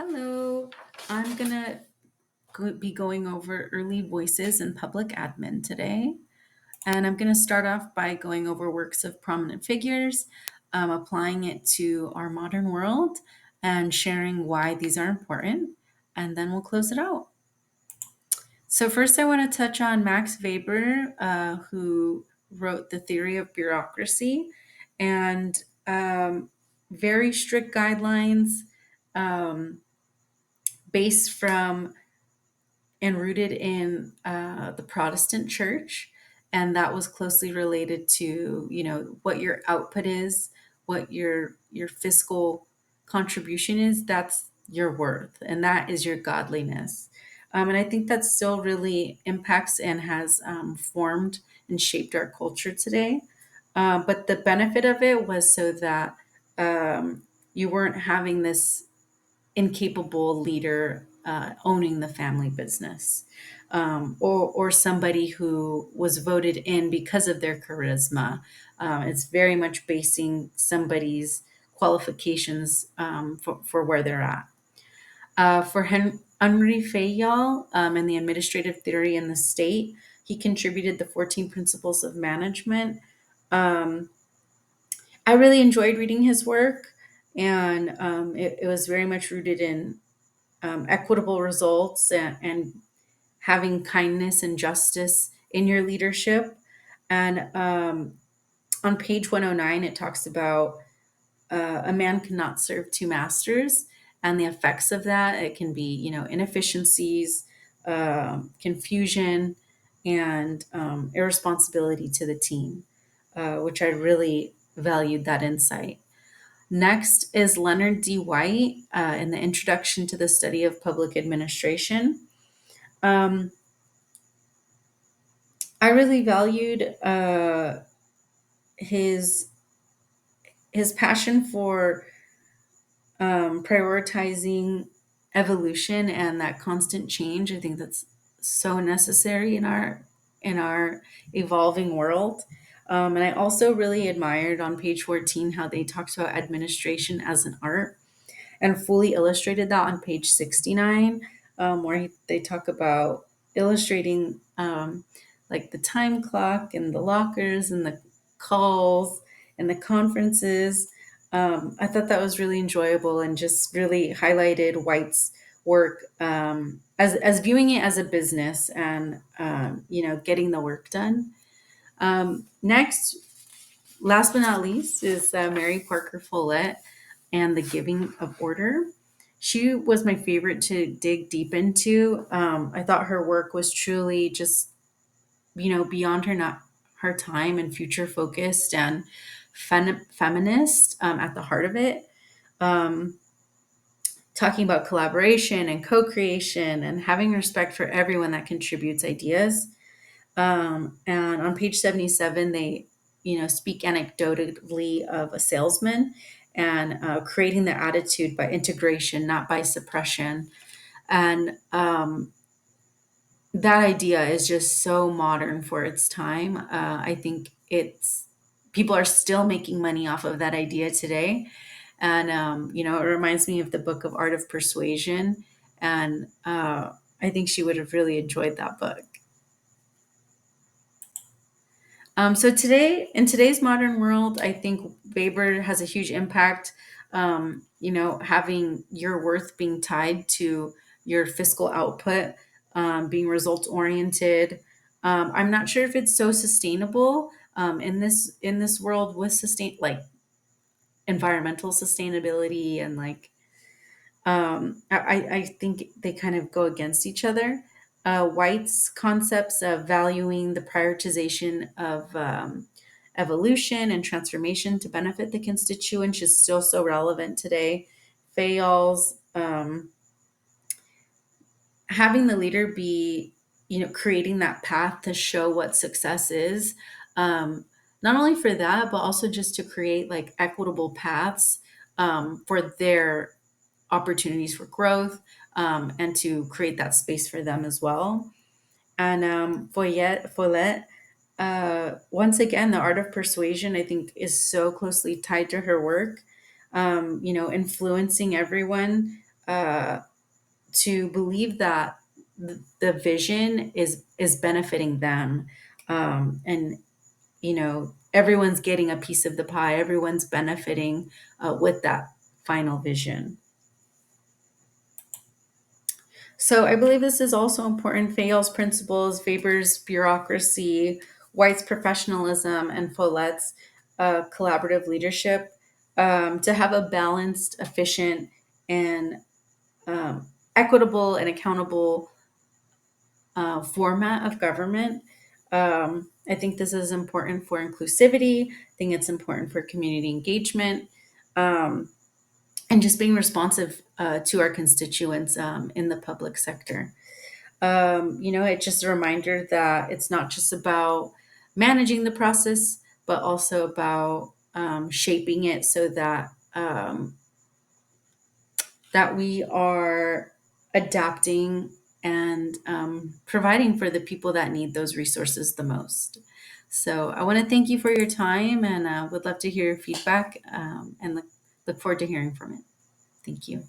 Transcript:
Hello, I'm gonna be going over early voices in public admin today. And I'm gonna start off by going over works of prominent figures, applying it to our modern world, and sharing why these are important. And then we'll close it out. So, first, I want to touch on Max Weber, who wrote The Theory of Bureaucracy, and very strict guidelines um, based from and rooted in the Protestant church. And that was closely related to, what your output is, what your fiscal contribution is. That's your worth, and that is your godliness. And I think that still really impacts and has formed and shaped our culture today. But the benefit of it was so that you weren't having this incapable leader owning the family business, or somebody who was voted in because of their charisma. It's very much basing somebody's qualifications for where they're at. For Henry Fayol and the administrative theory in the state, he contributed the 14 principles of management. Um, I really enjoyed reading his work, and it was very much rooted in equitable results and having kindness and justice in your leadership. And on page 109, it talks about a man cannot serve two masters and the effects of that. It can be, inefficiencies, confusion, and irresponsibility to the team, which I really valued that insight. Next is Leonard D. White in the Introduction to the Study of Public Administration. Um, I really valued his his passion for prioritizing evolution and that constant change. I think that's so necessary in our evolving world. And I also really admired on page 14 how they talked about administration as an art, and fully illustrated that on page 69, where they talk about illustrating like the time clock and the lockers and the calls and the conferences. I thought that was really enjoyable and just really highlighted White's work, as viewing it as a business and getting the work done. Next, last but not least, is Mary Parker Follett and the Giving of Order. She was my favorite to dig deep into. I thought her work was truly just, beyond her time, and future focused and feminist at the heart of it. Um, Talking about collaboration and co-creation and having respect for everyone that contributes ideas. And on page 77, they, speak anecdotally of a salesman and creating the attitude by integration, not by suppression. And that idea is just so modern for its time. I think people are still making money off of that idea today. And, it reminds me of the book of Art of Persuasion. And I think she would have really enjoyed that book. So in today's modern world, I think Weber has a huge impact. Having your worth being tied to your fiscal output, being results oriented. I'm not sure if it's so sustainable in this world with like environmental sustainability, and like I think they kind of go against each other. White's concepts of valuing the prioritization of evolution and transformation to benefit the constituents is still so relevant today. Fayol's having the leader be, creating that path to show what success is. Not only for that, but also just to create like equitable paths for their opportunities for growth, and to create that space for them as well. And Follett, once again, the art of persuasion, I think, is so closely tied to her work, influencing everyone. to believe that the vision is benefiting them, and everyone's getting a piece of the pie, everyone's benefiting with that final vision. So I believe this is also important. Fayol's principles, Weber's bureaucracy, White's professionalism, and Follett's collaborative leadership, to have a balanced, efficient, and equitable and accountable format of government. I think this is important for inclusivity. I think it's important for community engagement, and just being responsive to our constituents in the public sector. It's just a reminder that it's not just about managing the process, but also about shaping it so that we are adapting and providing for the people that need those resources the most. So I want to thank you for your time, and would love to hear your feedback, and look forward to hearing from it. Thank you.